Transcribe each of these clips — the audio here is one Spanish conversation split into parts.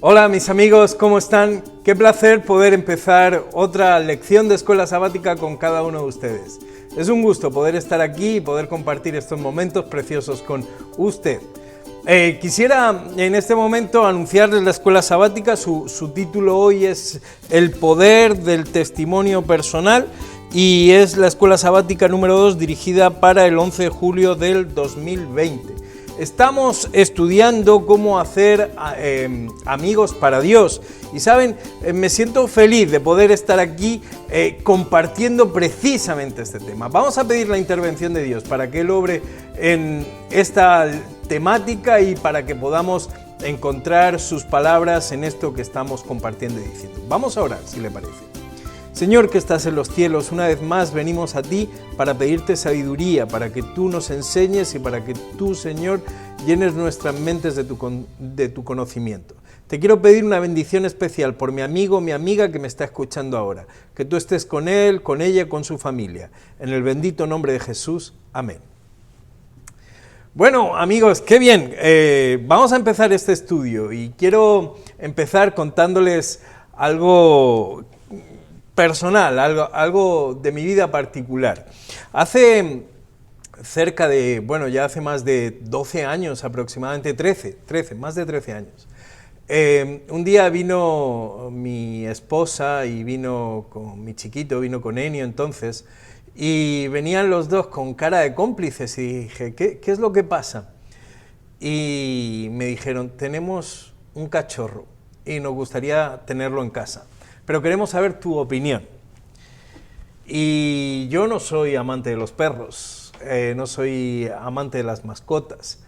Hola mis amigos, ¿cómo están? Qué placer poder empezar otra lección de escuela sabática con cada uno de ustedes. Es un gusto poder estar aquí y poder compartir estos momentos preciosos con usted. Quisiera en este momento anunciarles la escuela sabática. Su título hoy es El poder del testimonio personal y es la escuela sabática número 2 dirigida para el 11 de julio del 2020. Estamos estudiando cómo hacer amigos para Dios y saben, me siento feliz de poder estar aquí compartiendo precisamente este tema. Vamos a pedir la intervención de Dios para que Él obre en esta temática y para que podamos encontrar sus palabras en esto que estamos compartiendo y diciendo. Vamos a orar, si le parece. Señor que estás en los cielos, una vez más venimos a ti para pedirte sabiduría, para que tú nos enseñes y para que tú, Señor, llenes nuestras mentes de tu conocimiento. Te quiero pedir una bendición especial por mi amigo, mi amiga que me está escuchando ahora, que tú estés con él, con ella, con su familia. En el bendito nombre de Jesús. Amén. Bueno, amigos, qué bien. Vamos a empezar este estudio y quiero empezar contándoles algo personal, algo de mi vida particular. Hace cerca de, ya hace más de 12 años aproximadamente, 13, más de 13 años. Un día vino mi esposa y vino con mi chiquito, vino con Enio entonces, y venían los dos con cara de cómplices y dije, ¿qué es lo que pasa? Y me dijeron, tenemos un cachorro y nos gustaría tenerlo en casa, pero queremos saber tu opinión. Y yo no soy amante de los perros, no soy amante de las mascotas.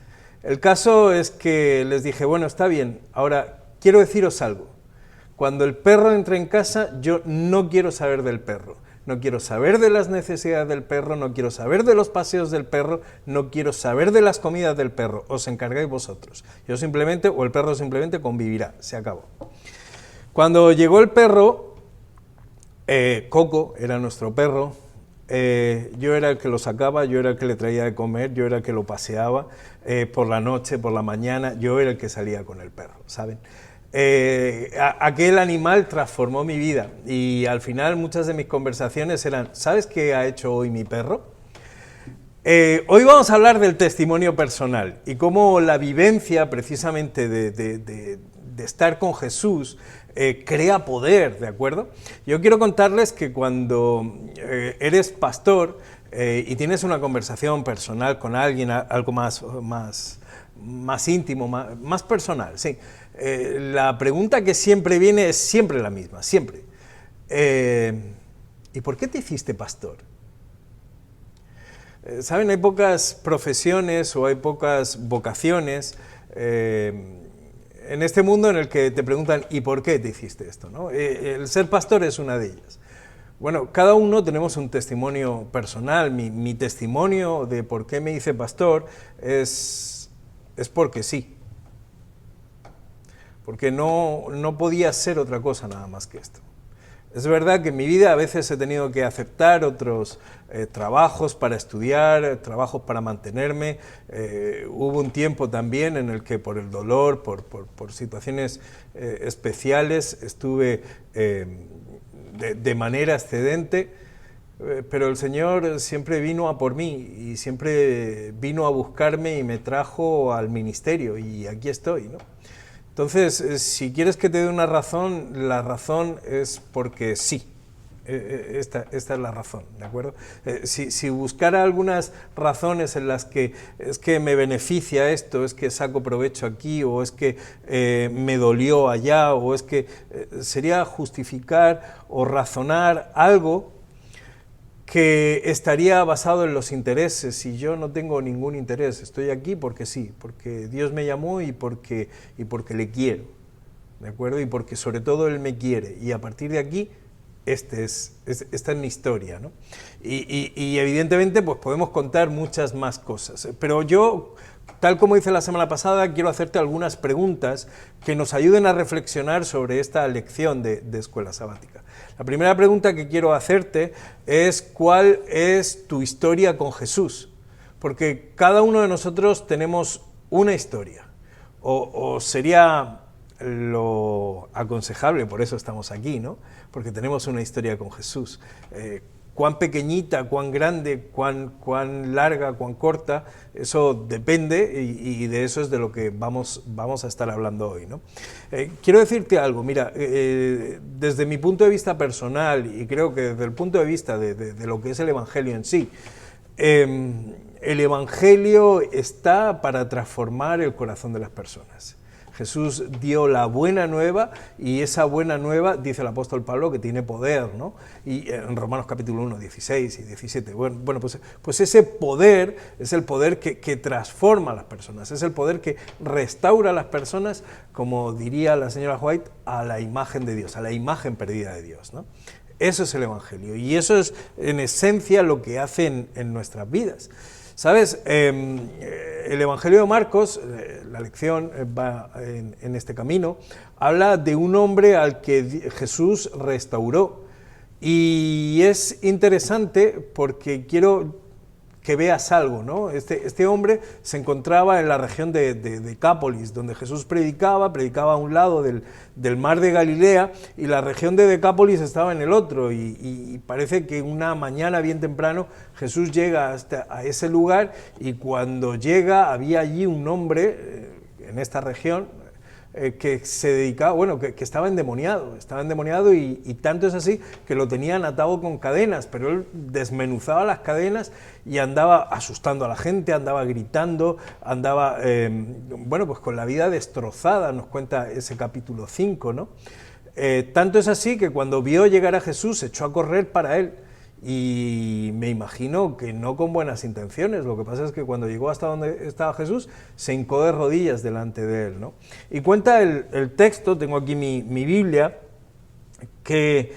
El caso es que les dije, bueno, está bien, ahora quiero deciros algo. Cuando el perro entre en casa, yo no quiero saber del perro. No quiero saber de las necesidades del perro, no quiero saber de los paseos del perro, no quiero saber de las comidas del perro. Os encargáis vosotros. Yo simplemente, o el perro simplemente convivirá, se acabó. Cuando llegó el perro, Coco era nuestro perro, yo era el que lo sacaba, yo era el que le traía de comer, yo era el que lo paseaba por la noche, por la mañana, yo era el que salía con el perro, ¿saben? Aquel animal transformó mi vida y al final muchas de mis conversaciones eran, ¿sabes qué ha hecho hoy mi perro? Hoy vamos a hablar del testimonio personal y cómo la vivencia precisamente de estar con Jesús crea poder, ¿de acuerdo? Yo quiero contarles que cuando eres pastor y tienes una conversación personal con alguien, algo más íntimo, más personal, sí, la pregunta que siempre viene es siempre la misma, siempre. ¿Y por qué te hiciste pastor? ¿Saben? Hay pocas profesiones o hay pocas vocaciones en este mundo en el que te preguntan ¿y por qué te hiciste esto? ¿No? El ser pastor es una de ellas. Bueno, cada uno tenemos un testimonio personal. Mi testimonio de por qué me hice pastor es porque sí. Porque no podía ser otra cosa nada más que esto. Es verdad que en mi vida a veces he tenido que aceptar otros trabajos para estudiar, trabajos para mantenerme. Hubo un tiempo también en el que por el dolor, por situaciones especiales, estuve de manera excedente, pero el Señor siempre vino a por mí y siempre vino a buscarme y me trajo al ministerio y aquí estoy, ¿no? Entonces, si quieres que te dé una razón, la razón es porque sí. Esta es la razón, ¿de acuerdo? Si buscara algunas razones en las que es que me beneficia esto, es que saco provecho aquí, o es que me dolió allá, o es que sería justificar o razonar algo que estaría basado en los intereses, y yo no tengo ningún interés, estoy aquí porque sí, porque Dios me llamó y porque le quiero, ¿de acuerdo? Y porque sobre todo Él me quiere, y a partir de aquí, esta es mi historia, ¿no? Y evidentemente pues podemos contar muchas más cosas, pero yo, tal como hice la semana pasada, quiero hacerte algunas preguntas que nos ayuden a reflexionar sobre esta lección de escuela sabática. La primera pregunta que quiero hacerte es ¿cuál es tu historia con Jesús? Porque cada uno de nosotros tenemos una historia, o sería lo aconsejable, por eso estamos aquí, ¿no? Porque tenemos una historia con Jesús. Cuán pequeñita, cuán grande, cuán larga, cuán corta, eso depende y de eso es de lo que vamos a estar hablando hoy, ¿no? Quiero decirte algo, mira, desde mi punto de vista personal y creo que desde el punto de vista de lo que es el Evangelio en sí, el Evangelio está para transformar el corazón de las personas. Jesús dio la buena nueva y esa buena nueva, dice el apóstol Pablo, que tiene poder, ¿no? Y en Romanos capítulo 1, 16 y 17. Bueno, pues ese poder es el poder que transforma a las personas, es el poder que restaura a las personas, como diría la señora White, a la imagen de Dios, a la imagen perdida de Dios, ¿no? Eso es el Evangelio y eso es en esencia lo que hace en nuestras vidas. ¿Sabes? El Evangelio de Marcos, la lección va en este camino, habla de un hombre al que Jesús restauró. Y es interesante porque quiero que veas algo, ¿no? Este hombre se encontraba en la región de Decápolis, donde Jesús predicaba a un lado del mar de Galilea, y la región de Decápolis estaba en el otro, y parece que una mañana bien temprano Jesús llega hasta a ese lugar, y cuando llega había allí un hombre en esta región que se dedicaba, bueno, que estaba endemoniado y tanto es así que lo tenían atado con cadenas, pero él desmenuzaba las cadenas y andaba asustando a la gente, andaba gritando, andaba, bueno, pues con la vida destrozada, nos cuenta ese capítulo 5, ¿no? Tanto es así que cuando vio llegar a Jesús se echó a correr para él. Y me imagino que no con buenas intenciones, lo que pasa es que cuando llegó hasta donde estaba Jesús, se hincó de rodillas delante de él, ¿no? Y cuenta el texto, tengo aquí mi Biblia, que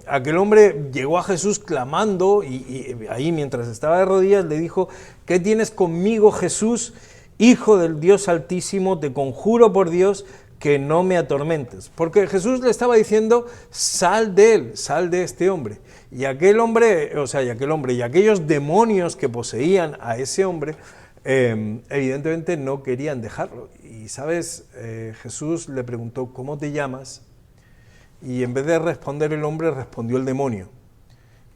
aquel hombre llegó a Jesús clamando y ahí mientras estaba de rodillas le dijo: ¿qué tienes conmigo, Jesús, Hijo del Dios Altísimo? Te conjuro por Dios que no me atormentes, porque Jesús le estaba diciendo: sal de él, sal de este hombre. Y aquel hombre, y aquellos demonios que poseían a ese hombre, evidentemente no querían dejarlo. Y sabes, Jesús le preguntó: ¿cómo te llamas? Y en vez de responder el hombre, respondió el demonio.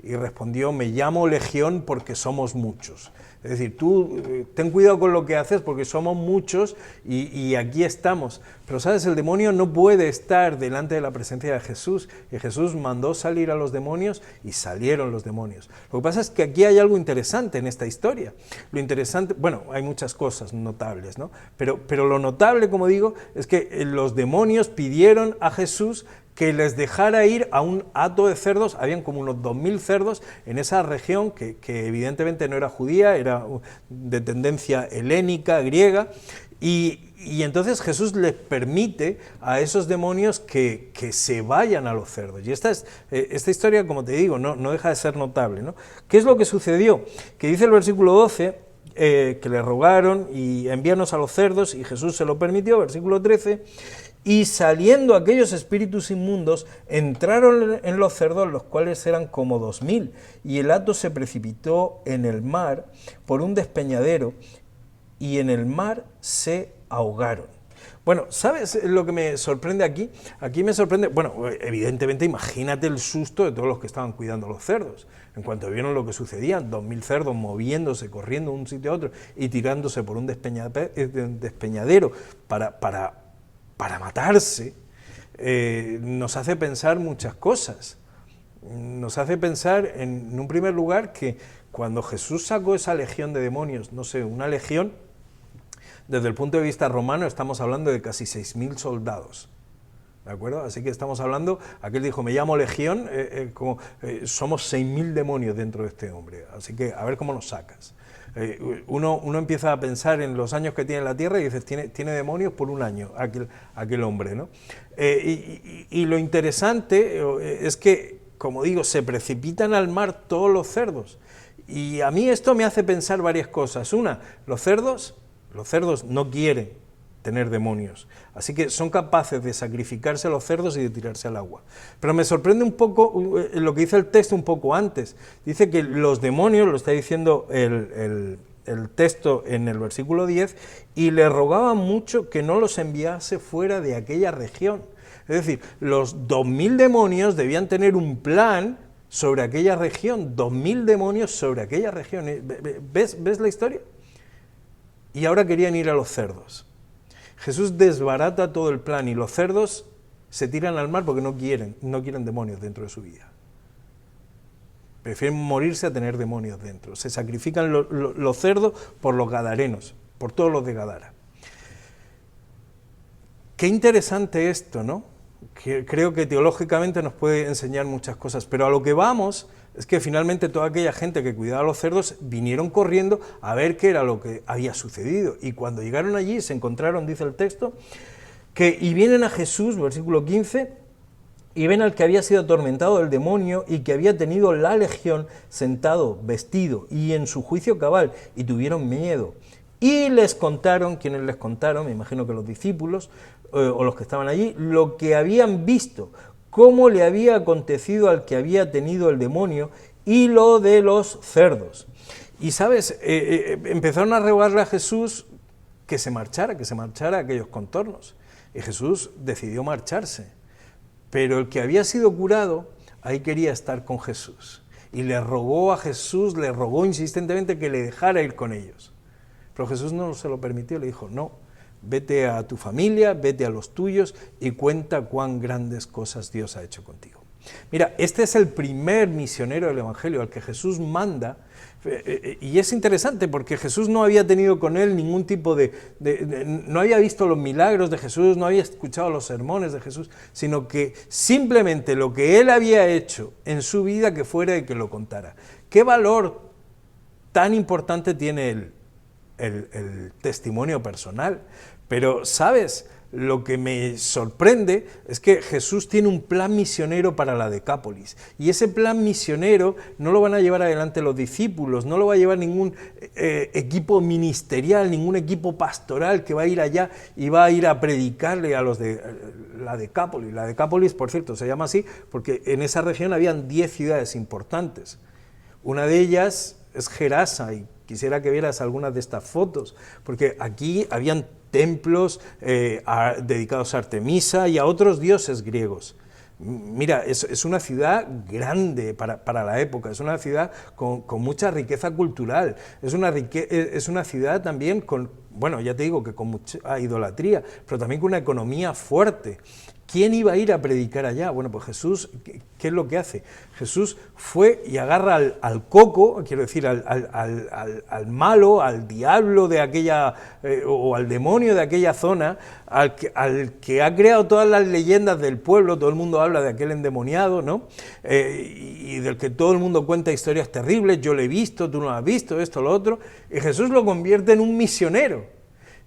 Y respondió: me llamo Legión porque somos muchos. Es decir, tú ten cuidado con lo que haces porque somos muchos y aquí estamos. Pero sabes, el demonio no puede estar delante de la presencia de Jesús, y Jesús mandó salir a los demonios y salieron los demonios. Lo que pasa es que aquí hay algo interesante en esta historia. Lo interesante, bueno, hay muchas cosas notables, ¿no? Pero lo notable, como digo, es que los demonios pidieron a Jesús que les dejara ir a un hato de cerdos. Habían como unos 2000 cerdos en esa región que evidentemente no era judía, era de tendencia helénica, griega, y entonces Jesús les permite a esos demonios que se vayan a los cerdos. Y esta historia, como te digo, no deja de ser notable, ¿no? ¿Qué es lo que sucedió? Que dice el versículo 12, que le rogaron y envíanos a los cerdos, y Jesús se lo permitió, versículo 13, y saliendo aquellos espíritus inmundos, entraron en los cerdos, los cuales eran como 2000, y el hato se precipitó en el mar por un despeñadero, y en el mar se ahogaron. Bueno, ¿sabes lo que me sorprende aquí? Aquí me sorprende, bueno, evidentemente imagínate el susto de todos los que estaban cuidando los cerdos. En cuanto vieron lo que sucedía, 2000 cerdos moviéndose, corriendo de un sitio a otro y tirándose por un despeñadero para matarse, nos hace pensar muchas cosas. Nos hace pensar, en un primer lugar, que cuando Jesús sacó esa legión de demonios, no sé, una legión, desde el punto de vista romano estamos hablando de casi 6000 soldados, ¿de acuerdo? Así que estamos hablando, aquel dijo: me llamo Legión, somos 6000 demonios dentro de este hombre, así que a ver cómo nos sacas. Uno empieza a pensar en los años que tiene la tierra y dices: tiene demonios por un año aquel hombre, ¿no? Y lo interesante es que, como digo, se precipitan al mar todos los cerdos, y a mí esto me hace pensar varias cosas. Una, los cerdos no quieren tener demonios, así que son capaces de sacrificarse a los cerdos y de tirarse al agua. Pero me sorprende un poco lo que dice el texto un poco antes. Dice que los demonios, lo está diciendo el el texto en el versículo 10, y le rogaba mucho que no los enviase fuera de aquella región. Es decir, los 2000 demonios debían tener un plan sobre aquella región, 2000 demonios sobre aquella región. ¿Ves la historia? Y ahora querían ir a los cerdos. Jesús desbarata todo el plan y los cerdos se tiran al mar porque no quieren demonios dentro de su vida. Prefieren morirse a tener demonios dentro. Se sacrifican los cerdos por los gadarenos, por todos los de Gadara. Qué interesante esto, ¿no? Creo que teológicamente nos puede enseñar muchas cosas, pero a lo que vamos es que finalmente toda aquella gente que cuidaba a los cerdos vinieron corriendo a ver qué era lo que había sucedido. Y cuando llegaron allí se encontraron, dice el texto, y vienen a Jesús, versículo 15, y ven al que había sido atormentado del demonio y que había tenido la legión sentado, vestido y en su juicio cabal, y tuvieron miedo. Y les contaron, ¿quiénes les contaron? Me imagino que los discípulos o los que estaban allí, lo que habían visto, cómo le había acontecido al que había tenido el demonio y lo de los cerdos. Y sabes, empezaron a rogarle a Jesús que se marchara a aquellos contornos. Y Jesús decidió marcharse. Pero el que había sido curado, ahí quería estar con Jesús. Y le rogó a Jesús, le rogó insistentemente que le dejara ir con ellos. Pero Jesús no se lo permitió, le dijo, no, vete a tu familia, vete a los tuyos y cuenta cuán grandes cosas Dios ha hecho contigo. Mira, este es el primer misionero del Evangelio al que Jesús manda, y es interesante porque Jesús no había tenido con él ningún tipo no había visto los milagros de Jesús, no había escuchado los sermones de Jesús, sino que simplemente lo que él había hecho en su vida que fuera y que lo contara. ¿Qué valor tan importante tiene el testimonio personal? Pero, ¿sabes? Lo que me sorprende es que Jesús tiene un plan misionero para la Decápolis, y ese plan misionero no lo van a llevar adelante los discípulos, no lo va a llevar ningún equipo ministerial, ningún equipo pastoral que va a ir allá y va a ir a predicarle a los de la Decápolis. La Decápolis, por cierto, se llama así porque en esa región habían 10 ciudades importantes. Una de ellas es Gerasa, y quisiera que vieras algunas de estas fotos, porque aquí habían templos dedicados a Artemisa y a otros dioses griegos. Mira, es una ciudad grande para la época, es una ciudad con mucha riqueza cultural, es una ciudad también con, bueno, ya te digo que con mucha idolatría, pero también con una economía fuerte. ¿Quién iba a ir a predicar allá? Bueno, pues Jesús, ¿qué es lo que hace? Jesús fue y agarra al coco, quiero decir, al malo, al diablo de aquella, o al demonio de aquella zona, al que ha creado todas las leyendas del pueblo. Todo el mundo habla de aquel endemoniado, ¿no? Y del que todo el mundo cuenta historias terribles, yo lo he visto, tú no lo has visto, esto, lo otro, y Jesús lo convierte en un misionero.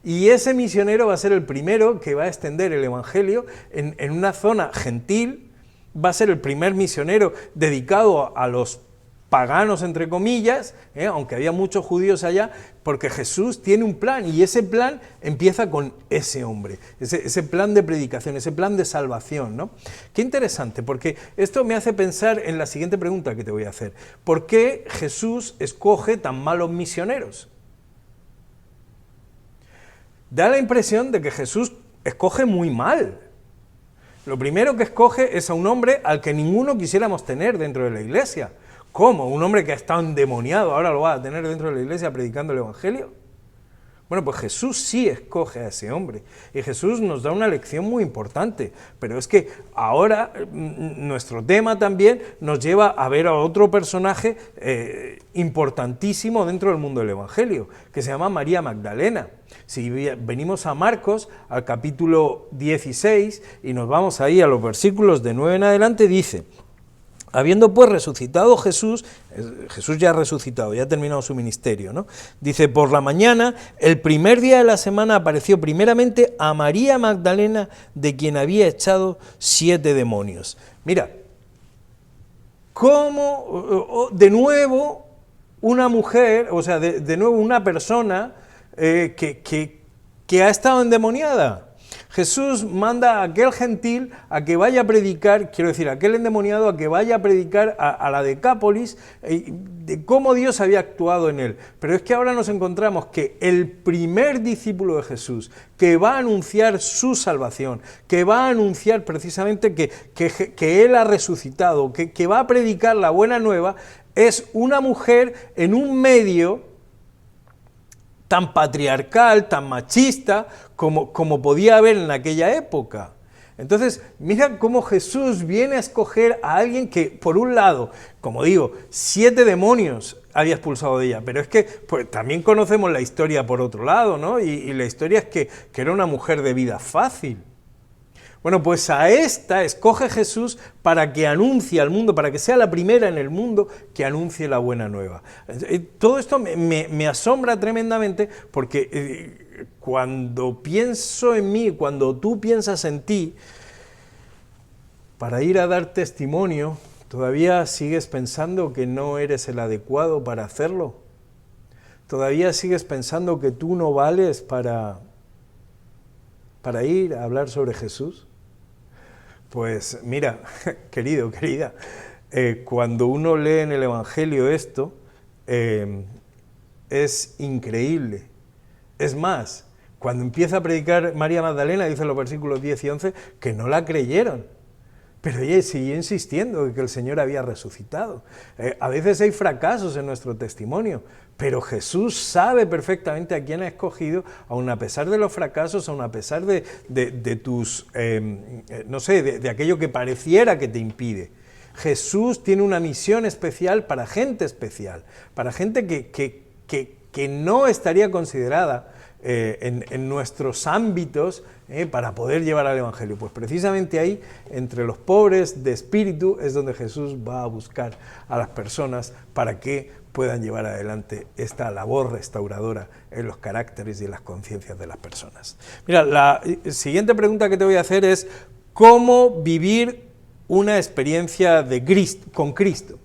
Y ese misionero va a ser el primero que va a extender el Evangelio en una zona gentil, va a ser el primer misionero dedicado a los paganos, entre comillas, aunque había muchos judíos allá, porque Jesús tiene un plan, y ese plan empieza con ese hombre, ese plan de predicación, ese plan de salvación, ¿no? Qué interesante, porque esto me hace pensar en la siguiente pregunta que te voy a hacer. ¿Por qué Jesús escoge tan malos misioneros? Da la impresión de que Jesús escoge muy mal. Lo primero que escoge es a un hombre al que ninguno quisiéramos tener dentro de la iglesia. ¿Cómo? ¿Un hombre que ha estado endemoniado ahora lo va a tener dentro de la iglesia predicando el Evangelio? Bueno, pues Jesús sí escoge a ese hombre, y Jesús nos da una lección muy importante, pero es que ahora nuestro tema también nos lleva a ver a otro personaje importantísimo dentro del mundo del Evangelio, que se llama María Magdalena. Si venimos a Marcos, al capítulo 16, y nos vamos ahí a los versículos de 9 en adelante, dice: habiendo pues resucitado Jesús ya ha resucitado, ya ha terminado su ministerio, ¿no? Dice, por la mañana, el primer día de la semana, apareció primeramente a María Magdalena, de quien había echado 7 demonios. Mira, cómo de nuevo una mujer, o sea, de nuevo una persona que ha estado endemoniada. Jesús manda a aquel gentil a que vaya a predicar, quiero decir, a aquel endemoniado a que vaya a predicar a la Decápolis de cómo Dios había actuado en él. Pero es que ahora nos encontramos que el primer discípulo de Jesús, que va a anunciar su salvación, que va a anunciar precisamente que Él ha resucitado, que va a predicar la buena nueva, es una mujer en un medio tan patriarcal, tan machista, como podía haber en aquella época. Entonces, mira cómo Jesús viene a escoger a alguien que, por un lado, como digo, 7 demonios había expulsado de ella, pero es que pues, también conocemos la historia por otro lado, ¿no? Y la historia es que era una mujer de vida fácil. Bueno, pues a esta escoge Jesús para que anuncie al mundo, para que sea la primera en el mundo que anuncie la buena nueva. Todo esto me asombra tremendamente porque cuando pienso en mí, cuando tú piensas en ti, para ir a dar testimonio, ¿todavía sigues pensando que no eres el adecuado para hacerlo? ¿Todavía sigues pensando que tú no vales para ir a hablar sobre Jesús? Pues mira, querido, querida, cuando uno lee en el Evangelio esto, es increíble. Es más, cuando empieza a predicar María Magdalena, dice en los versículos 10 y 11, que no la creyeron. Pero ella siguió insistiendo en que el Señor había resucitado. A veces hay fracasos en nuestro testimonio, pero Jesús sabe perfectamente a quién ha escogido, aun a pesar de los fracasos, aun a pesar de tus, no sé, de aquello que pareciera que te impide. Jesús tiene una misión especial para gente especial, para gente que no estaría considerada en nuestros ámbitos para poder llevar al Evangelio. Pues precisamente ahí, entre los pobres de espíritu, es donde Jesús va a buscar a las personas para que puedan llevar adelante esta labor restauradora en los caracteres y en las conciencias de las personas. Mira, la siguiente pregunta que te voy a hacer es ¿cómo vivir una experiencia con Cristo?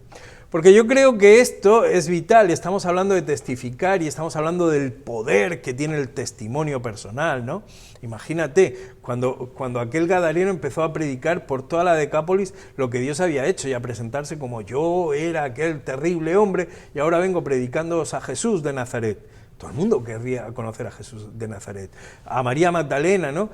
Porque yo creo que esto es vital, estamos hablando de testificar y estamos hablando del poder que tiene el testimonio personal, ¿no? Imagínate, cuando aquel gadareno empezó a predicar por toda la Decápolis lo que Dios había hecho y a presentarse como yo era aquel terrible hombre y ahora vengo predicándoos a Jesús de Nazaret. Todo el mundo querría conocer a Jesús de Nazaret. A María Magdalena, ¿no?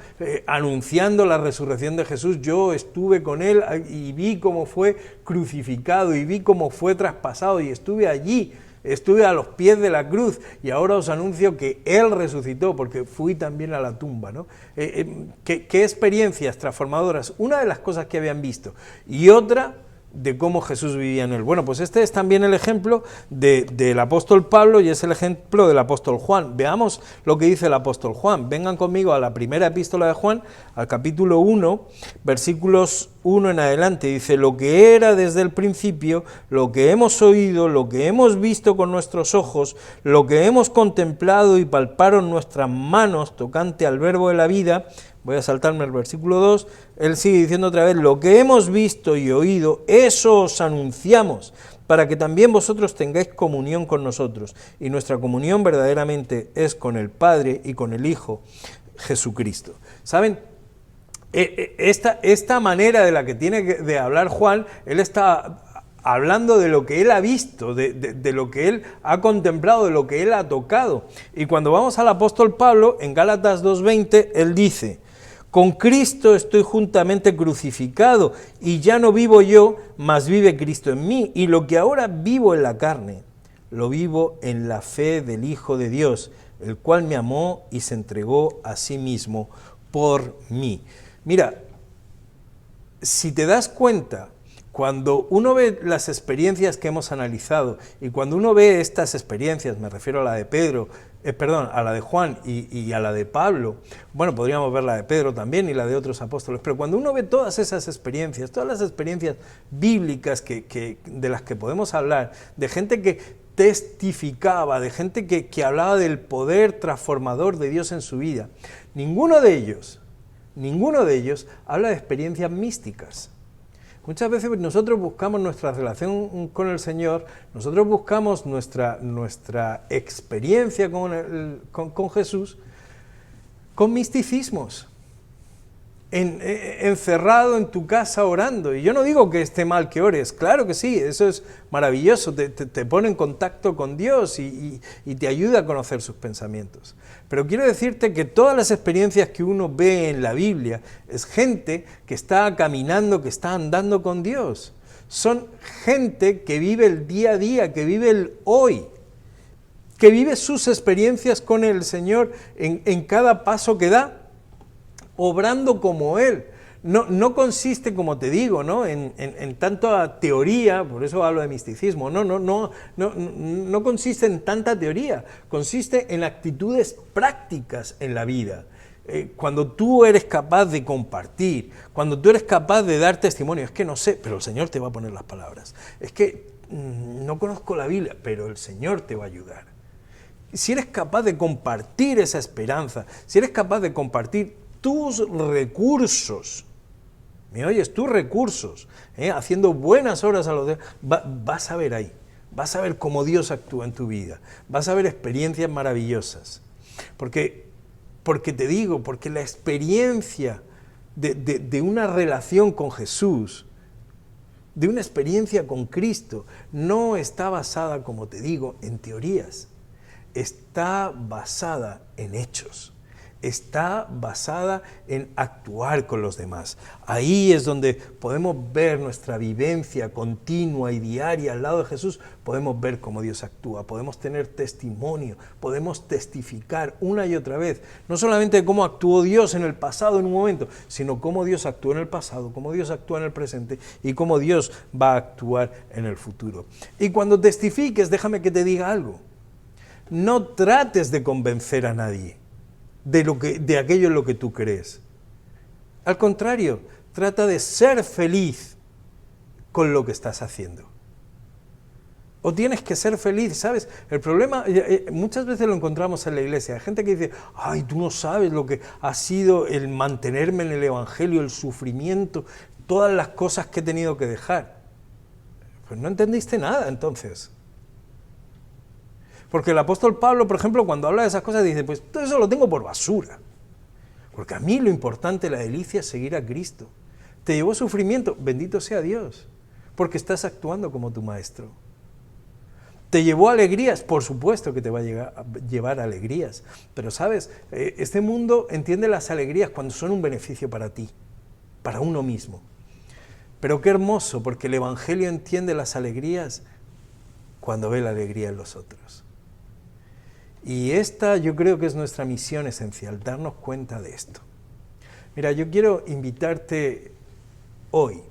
Anunciando la resurrección de Jesús, yo estuve con él y vi cómo fue crucificado y vi cómo fue traspasado y estuve allí, estuve a los pies de la cruz y ahora os anuncio que él resucitó porque fui también a la tumba, ¿no? ¿Qué experiencias transformadoras? Una de las cosas que habían visto y otra de cómo Jesús vivía en él. Bueno, pues este es también el ejemplo del apóstol Pablo y es el ejemplo del apóstol Juan. Veamos lo que dice el apóstol Juan. Vengan conmigo a la primera epístola de Juan, al capítulo 1, versículos 1 en adelante. Dice, lo que era desde el principio, lo que hemos oído, lo que hemos visto con nuestros ojos, lo que hemos contemplado y palparon nuestras manos tocante al verbo de la vida. Voy a saltarme el versículo 2, él sigue diciendo otra vez, lo que hemos visto y oído, eso os anunciamos, para que también vosotros tengáis comunión con nosotros, y nuestra comunión verdaderamente es con el Padre y con el Hijo, Jesucristo. ¿Saben? Esta manera de la que tiene de hablar Juan, él está hablando de lo que él ha visto, de lo que él ha contemplado, de lo que él ha tocado. Y cuando vamos al apóstol Pablo, en Gálatas 2:20, él dice, con Cristo estoy juntamente crucificado, y ya no vivo yo, mas vive Cristo en mí, y lo que ahora vivo en la carne, lo vivo en la fe del Hijo de Dios, el cual me amó y se entregó a sí mismo por mí. Mira, si te das cuenta, cuando uno ve las experiencias que hemos analizado y cuando uno ve estas experiencias, me refiero a la de Pedro, a la de Juan y a la de Pablo, bueno, podríamos ver la de Pedro también y la de otros apóstoles, pero cuando uno ve todas esas experiencias, todas las experiencias bíblicas de las que podemos hablar, de gente que testificaba, de gente que hablaba del poder transformador de Dios en su vida, ninguno de ellos habla de experiencias místicas. Muchas veces nosotros buscamos nuestra relación con el Señor, nosotros buscamos nuestra experiencia con Jesús con misticismos. encerrado en tu casa orando. Y yo no digo que esté mal que ores, claro que sí, eso es maravilloso, te pone en contacto con Dios y te ayuda a conocer sus pensamientos. Pero quiero decirte que todas las experiencias que uno ve en la Biblia es gente que está caminando, que está andando con Dios. Son gente que vive el día a día, que vive el hoy, que vive sus experiencias con el Señor en cada paso que da, obrando como Él. No consiste, como te digo, ¿no? en tanta teoría, por eso hablo de misticismo, no consiste en tanta teoría, consiste en actitudes prácticas en la vida. Cuando tú eres capaz de compartir, cuando tú eres capaz de dar testimonio, es que no sé, pero el Señor te va a poner las palabras, es que no conozco la Biblia, pero el Señor te va a ayudar. Si eres capaz de compartir esa esperanza, si eres capaz de compartir tus recursos, ¿me oyes? Tus recursos, haciendo buenas obras a los demás, vas a ver ahí, vas a ver cómo Dios actúa en tu vida, vas a ver experiencias maravillosas. Porque te digo, porque la experiencia de una relación con Jesús, de una experiencia con Cristo, no está basada, como te digo, en teorías, está basada en hechos. Está basada en actuar con los demás. Ahí es donde podemos ver nuestra vivencia continua y diaria al lado de Jesús, podemos ver cómo Dios actúa, podemos tener testimonio, podemos testificar una y otra vez, no solamente de cómo actuó Dios en el pasado en un momento, sino cómo Dios actuó en el pasado, cómo Dios actúa en el presente y cómo Dios va a actuar en el futuro. Y cuando testifiques, déjame que te diga algo, no trates de convencer a nadie de aquello en lo que tú crees. Al contrario, trata de ser feliz con lo que estás haciendo. O tienes que ser feliz, ¿sabes? El problema, muchas veces lo encontramos en la iglesia. Hay gente que dice, ay, tú no sabes lo que ha sido el mantenerme en el Evangelio, el sufrimiento, todas las cosas que he tenido que dejar. Pues no entendiste nada, entonces. Porque el apóstol Pablo, por ejemplo, cuando habla de esas cosas, dice, pues todo eso lo tengo por basura. Porque a mí lo importante, la delicia es seguir a Cristo. Te llevó sufrimiento, bendito sea Dios, porque estás actuando como tu maestro. Te llevó alegrías, por supuesto que te va a llevar alegrías. Pero sabes, este mundo entiende las alegrías cuando son un beneficio para ti, para uno mismo. Pero qué hermoso, porque el Evangelio entiende las alegrías cuando ve la alegría en los otros. Y esta yo creo que es nuestra misión esencial, darnos cuenta de esto. Mira, yo quiero invitarte hoy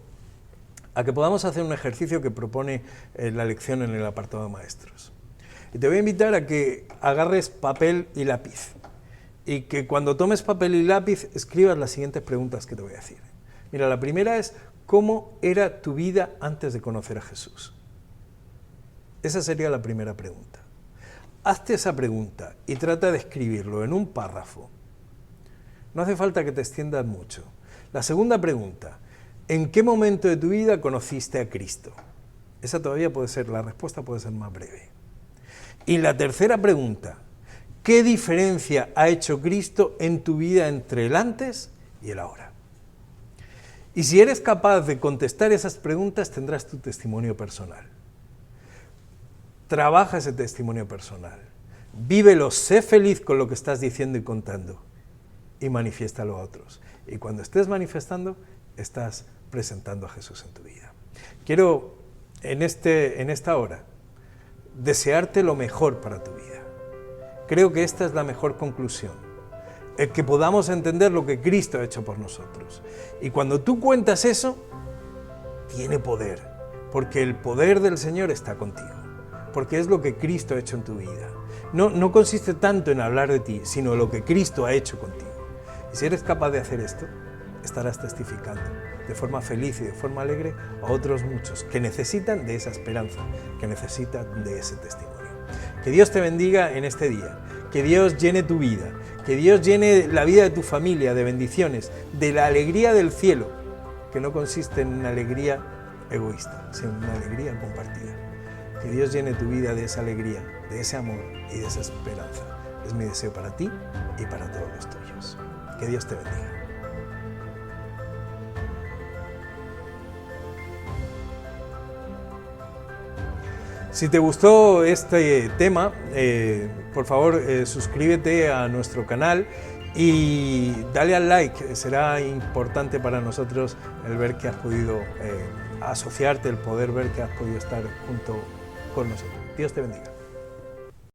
a que podamos hacer un ejercicio que propone la lección en el apartado de maestros. Y te voy a invitar a que agarres papel y lápiz y que cuando tomes papel y lápiz escribas las siguientes preguntas que te voy a decir. Mira, la primera es, ¿cómo era tu vida antes de conocer a Jesús? Esa sería la primera pregunta. Hazte esa pregunta y trata de escribirlo en un párrafo. No hace falta que te extiendas mucho. La segunda pregunta, ¿en qué momento de tu vida conociste a Cristo? Esa todavía puede ser, la respuesta puede ser más breve. Y la tercera pregunta, ¿qué diferencia ha hecho Cristo en tu vida entre el antes y el ahora? Y si eres capaz de contestar esas preguntas, tendrás tu testimonio personal. Trabaja ese testimonio personal, vívelo, sé feliz con lo que estás diciendo y contando y manifiéstalo a otros. Y cuando estés manifestando, estás presentando a Jesús en tu vida. Quiero en esta hora desearte lo mejor para tu vida. Creo que esta es la mejor conclusión, el que podamos entender lo que Cristo ha hecho por nosotros. Y cuando tú cuentas eso, tiene poder, porque el poder del Señor está contigo. Porque es lo que Cristo ha hecho en tu vida. No consiste tanto en hablar de ti, sino lo que Cristo ha hecho contigo. Y si eres capaz de hacer esto, estarás testificando de forma feliz y de forma alegre a otros muchos que necesitan de esa esperanza, que necesitan de ese testimonio. Que Dios te bendiga en este día, que Dios llene tu vida, que Dios llene la vida de tu familia de bendiciones, de la alegría del cielo, que no consiste en una alegría egoísta, sino en una alegría compartida. Que Dios llene tu vida de esa alegría, de ese amor y de esa esperanza. Es mi deseo para ti y para todos los tuyos. Que Dios te bendiga. Si te gustó este tema, por favor suscríbete a nuestro canal y dale al like. Será importante para nosotros el ver que has podido asociarte, el poder ver que has podido estar junto con nosotros. Dios te bendiga.